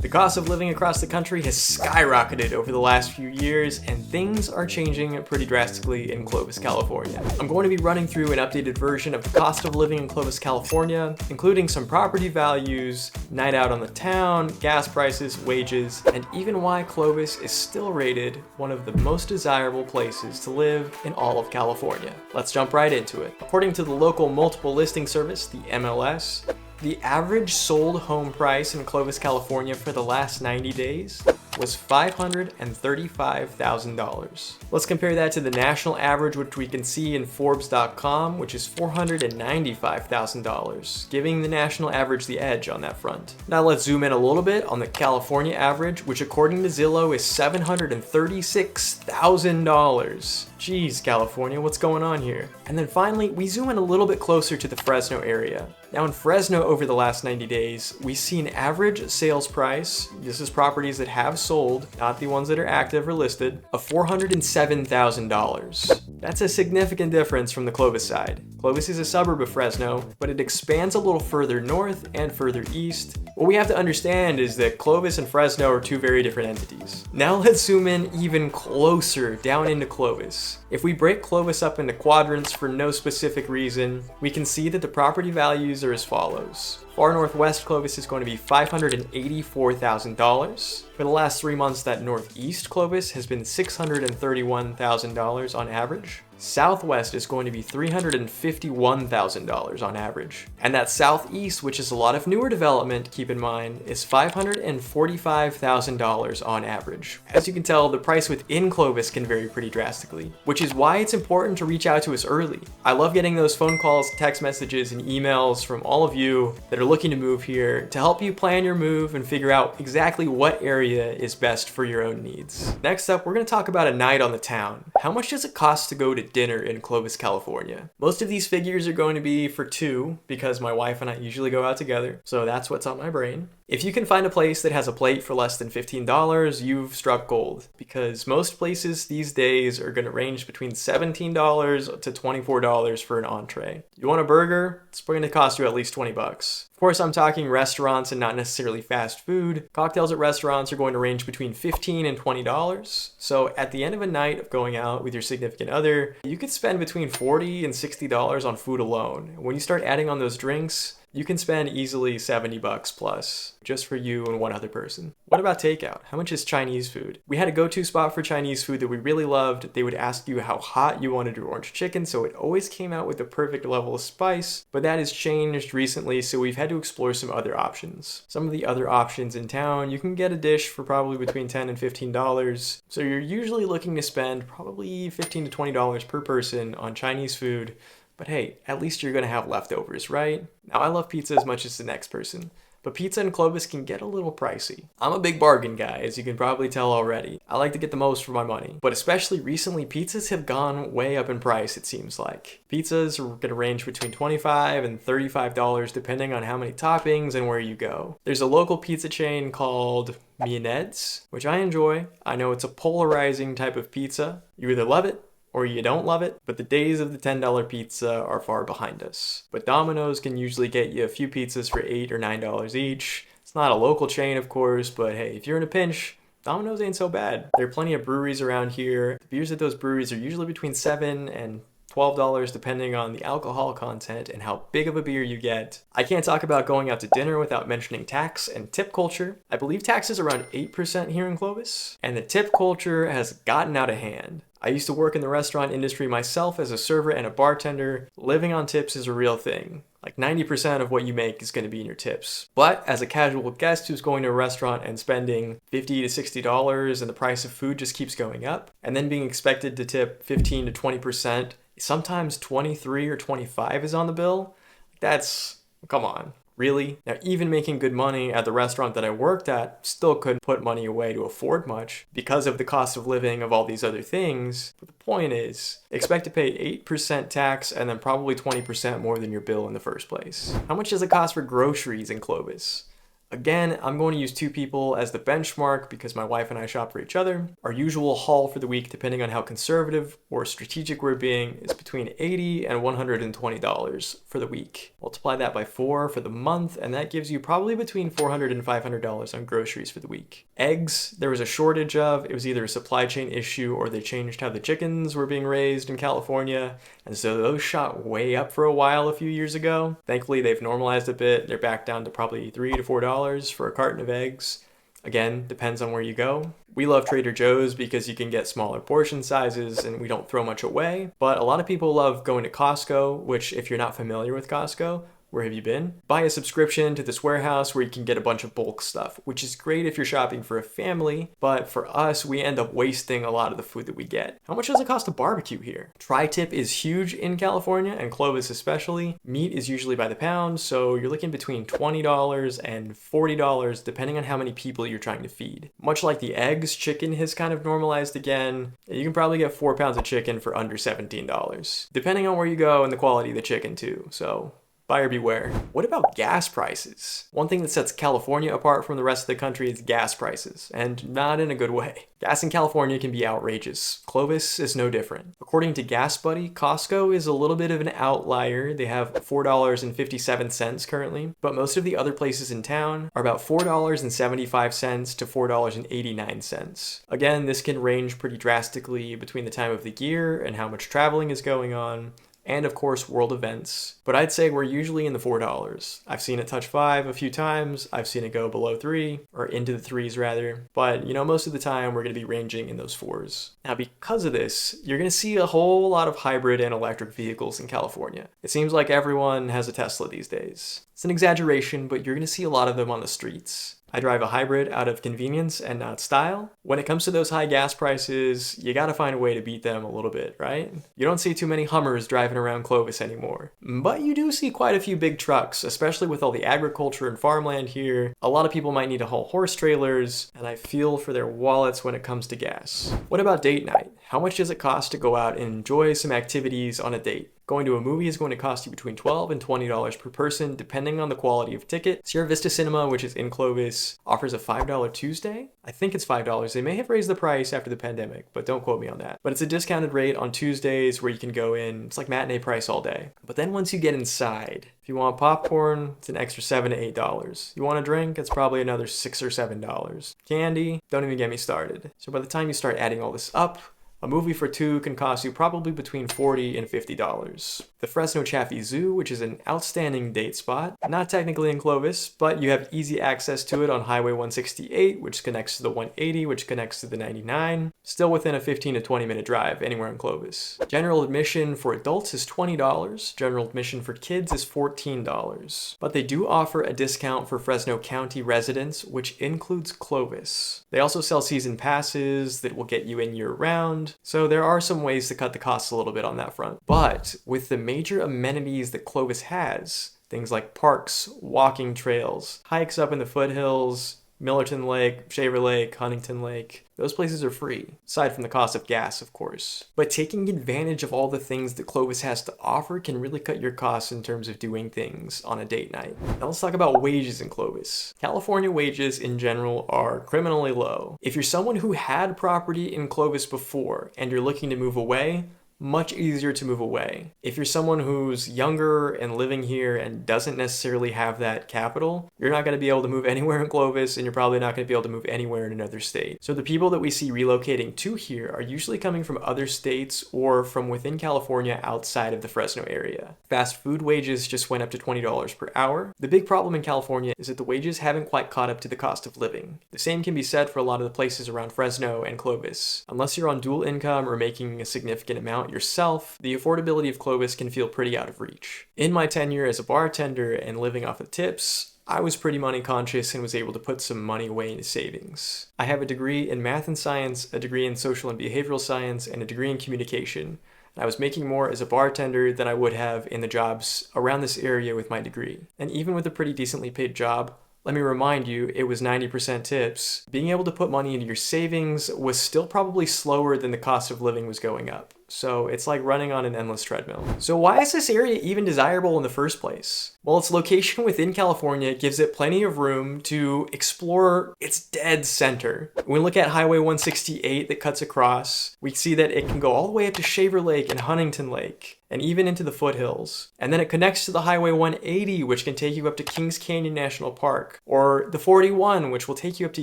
The cost of living across the country has skyrocketed over the last few years, and things are changing pretty drastically in Clovis, California. I'm going to be running through an updated version of the cost of living in Clovis, California, including some property values, night out on the town, gas prices, wages, and even why Clovis is still rated one of the most desirable places to live in all of California. Let's jump right into it. According to the local multiple listing service, the MLS, the average sold home price in Clovis, California for the last 90 days was $535,000. Let's compare that to the national average, which we can see in Forbes.com, which is $495,000, giving the national average the edge on that front. Now let's zoom in a little bit on the California average, which according to Zillow is $736,000. Geez, California, what's going on here? And then finally, we zoom in a little bit closer to the Fresno area. Now in Fresno over the last 90 days, we see an average sales price, this is properties that have sold, not the ones that are active or listed, of $407,000. That's a significant difference from the Clovis side. Clovis is a suburb of Fresno, but it expands a little further north and further east. What we have to understand is that Clovis and Fresno are two very different entities. Now let's zoom in even closer down into Clovis. If we break Clovis up into quadrants for no specific reason, we can see that the property values are as follows. Far northwest Clovis is going to be $584,000. For the last 3 months, that northeast Clovis has been $631,000 on average. Southwest is going to be $351,000 on average. And that southeast, which is a lot of newer development, keep in mind, is $545,000 on average. As you can tell, the price within Clovis can vary pretty drastically, which is why it's important to reach out to us early. I love getting those phone calls, text messages, and emails from all of you that are looking to move here to help you plan your move and figure out exactly what area is best for your own needs. Next up, we're going to talk about a night on the town. How much does it cost to go to dinner in Clovis, California? Most of these figures are going to be for two because my wife and I usually go out together, so that's what's on my brain. If you can find a place that has a plate for less than $15, you've struck gold, because most places these days are going to range between $17 to $24 for an entree. You want a burger? It's going to cost you at least 20 bucks. Of course, I'm talking restaurants and not necessarily fast food. Cocktails at restaurants are going to range between $15 and $20. So at the end of a night of going out with your significant other, you could spend between $40 and $60 on food alone. When you start adding on those drinks, you can spend easily 70 bucks plus, just for you and one other person. What about takeout? How much is Chinese food? We had a go-to spot for Chinese food that we really loved. They would ask you how hot you wanted your orange chicken, so it always came out with the perfect level of spice, but that has changed recently, so we've had to explore some other options. Some of the other options in town, you can get a dish for probably between $10 and $15, so you're usually looking to spend probably $15 to $20 per person on Chinese food. But hey, at least you're gonna have leftovers, right? Now I love pizza as much as the next person, but pizza in Clovis can get a little pricey. I'm a big bargain guy, as you can probably tell already. I like to get the most for my money, but especially recently, pizzas have gone way up in price, it seems like. Pizzas are gonna range between $25 and $35 depending on how many toppings and where you go. There's a local pizza chain called Mianed's, which I enjoy. I know it's a polarizing type of pizza. You either love it or you don't love it, but the days of the $10 pizza are far behind us. But Domino's can usually get you a few pizzas for $8 or $9 each. It's not a local chain, of course, but hey, if you're in a pinch, Domino's ain't so bad. There are plenty of breweries around here. The beers at those breweries are usually between $7 and $12 depending on the alcohol content and how big of a beer you get. I can't talk about going out to dinner without mentioning tax and tip culture. I believe tax is around 8% here in Clovis, and the tip culture has gotten out of hand. I used to work in the restaurant industry myself as a server and a bartender. Living on tips is a real thing. Like 90% of what you make is going to be in your tips. But as a casual guest who's going to a restaurant and spending $50 to $60 and the price of food just keeps going up, and then being expected to tip 15 to 20%, sometimes 23 or 25 is on the bill, that's, come on. Really? Now, even making good money at the restaurant that I worked at, still couldn't put money away to afford much because of the cost of living of all these other things. But the point is, expect to pay 8% tax and then probably 20% more than your bill in the first place. How much does it cost for groceries in Clovis? Again, I'm going to use 2 people as the benchmark because my wife and I shop for each other. Our usual haul for the week, depending on how conservative or strategic we're being, is between $80 and $120 for the week. Multiply that by 4 for the month, and that gives you probably between $400 and $500 on groceries for the week. Eggs, there was a shortage of. It was either a supply chain issue or they changed how the chickens were being raised in California, and so those shot way up for a while a few years ago. Thankfully, they've normalized a bit. They're back down to probably $3 to $4 for a carton of eggs. Again, depends on where you go. We love Trader Joe's because you can get smaller portion sizes and we don't throw much away. But a lot of people love going to Costco, which if you're not familiar with Costco, where have you been? Buy a subscription to this warehouse where you can get a bunch of bulk stuff, which is great if you're shopping for a family, but for us, we end up wasting a lot of the food that we get. How much does it cost to barbecue here? Tri-tip is huge in California, and Clovis especially. Meat is usually by the pound, so you're looking between $20 and $40, depending on how many people you're trying to feed. Much like the eggs, chicken has kind of normalized again. You can probably get 4 pounds of chicken for under $17, depending on where you go and the quality of the chicken too, so buyer beware. What about gas prices? One thing that sets California apart from the rest of the country is gas prices, and not in a good way. Gas in California can be outrageous. Clovis is no different. According to Gas Buddy, Costco is a little bit of an outlier. They have $4.57 currently, but most of the other places in town are about $4.75 to $4.89. Again, this can range pretty drastically between the time of the year and how much traveling is going on, and of course world events, but I'd say we're usually in the $4. I've seen it touch 5 a few times, I've seen it go below 3, or into the 3s rather, but most of the time we're going to be ranging in those 4s. Now because of this, you're going to see a whole lot of hybrid and electric vehicles in California. It seems like everyone has a Tesla these days. It's an exaggeration, but you're going to see a lot of them on the streets. I drive a hybrid out of convenience and not style. When it comes to those high gas prices, you gotta find a way to beat them a little bit, right? You don't see too many Hummers driving around Clovis anymore. But you do see quite a few big trucks, especially with all the agriculture and farmland here. A lot of people might need to haul horse trailers, and I feel for their wallets when it comes to gas. What about date night? How much does it cost to go out and enjoy some activities on a date? Going to a movie is going to cost you between $12 and $20 per person, depending on the quality of ticket. Sierra Vista Cinema, which is in Clovis, offers a $5 Tuesday. I think it's $5. They may have raised the price after the pandemic, but don't quote me on that. But it's a discounted rate on Tuesdays where you can go in. It's like matinee price all day. But then once you get inside, if you want popcorn, it's an extra $7 to $8. You want a drink, it's probably another $6 or $7. Candy, don't even get me started. So by the time you start adding all this up, a movie for 2 can cost you probably between $40 and $50. The Fresno Chaffee Zoo, which is an outstanding date spot, not technically in Clovis, but you have easy access to it on Highway 168, which connects to the 180, which connects to the 99, still within a 15 to 20 minute drive anywhere in Clovis. General admission for adults is $20, general admission for kids is $14, but they do offer a discount for Fresno County residents, which includes Clovis. They also sell season passes that will get you in year round, so there are some ways to cut the costs a little bit on that front. But with the major amenities that Clovis has, things like parks, walking trails, hikes up in the foothills, Millerton Lake, Shaver Lake, Huntington Lake, those places are free, aside from the cost of gas, of course. But taking advantage of all the things that Clovis has to offer can really cut your costs in terms of doing things on a date night. Now let's talk about wages in Clovis. California wages in general are criminally low. If you're someone who had property in Clovis before and you're looking to move away, much easier to move away. If you're someone who's younger and living here and doesn't necessarily have that capital, you're not going to be able to move anywhere in Clovis, and you're probably not going to be able to move anywhere in another state. So the people that we see relocating to here are usually coming from other states or from within California outside of the Fresno area. Fast food wages just went up to $20 per hour. The big problem in California is that the wages haven't quite caught up to the cost of living. The same can be said for a lot of the places around Fresno and Clovis. Unless you're on dual income or making a significant amount yourself, the affordability of Clovis can feel pretty out of reach. In my tenure as a bartender and living off of tips, I was pretty money conscious and was able to put some money away into savings. I have a degree in math and science, a degree in social and behavioral science, and a degree in communication. I was making more as a bartender than I would have in the jobs around this area with my degree. And even with a pretty decently paid job, let me remind you, it was 90% tips. Being able to put money into your savings was still probably slower than the cost of living was going up. so it's like running on an endless treadmill. So why is this area even desirable in the first place? Well, its location within California gives it plenty of room to explore its dead center. When we look at Highway 168 that cuts across, we see that it can go all the way up to Shaver Lake and Huntington Lake, and even into the foothills. And then it connects to the Highway 180, which can take you up to Kings Canyon National Park, or the 41, which will take you up to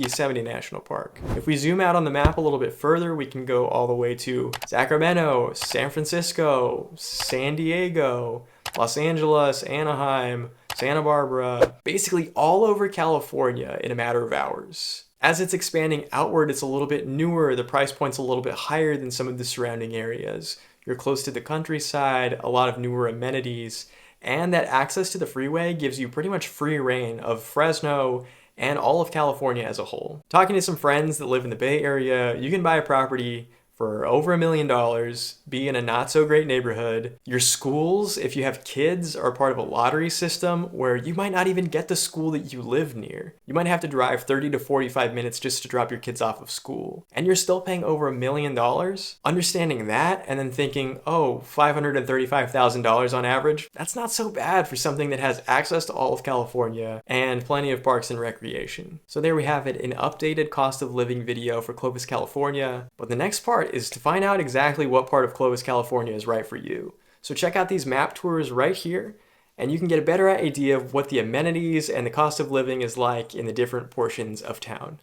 Yosemite National Park. If we zoom out on the map a little bit further, we can go all the way to Sacramento, San Francisco, San Diego, Los Angeles, Anaheim, Santa Barbara, basically all over California in a matter of hours. As it's expanding outward, it's a little bit newer, the price point's a little bit higher than some of the surrounding areas. You're close to the countryside, a lot of newer amenities, and that access to the freeway gives you pretty much free reign of Fresno and all of California as a whole. Talking to some friends that live in the Bay Area, you can buy a property for over $1 million, be in a not so great neighborhood. Your schools, if you have kids, are part of a lottery system where you might not even get the school that you live near. You might have to drive 30 to 45 minutes just to drop your kids off of school. And you're still paying over $1 million? Understanding that and then thinking, oh, $535,000 on average, that's not so bad for something that has access to all of California and plenty of parks and recreation. So there we have it, an updated cost of living video for Clovis, California. But the next part is to find out exactly what part of Clovis, California is right for you. So check out these map tours right here, and you can get a better idea of what the amenities and the cost of living is like in the different portions of town.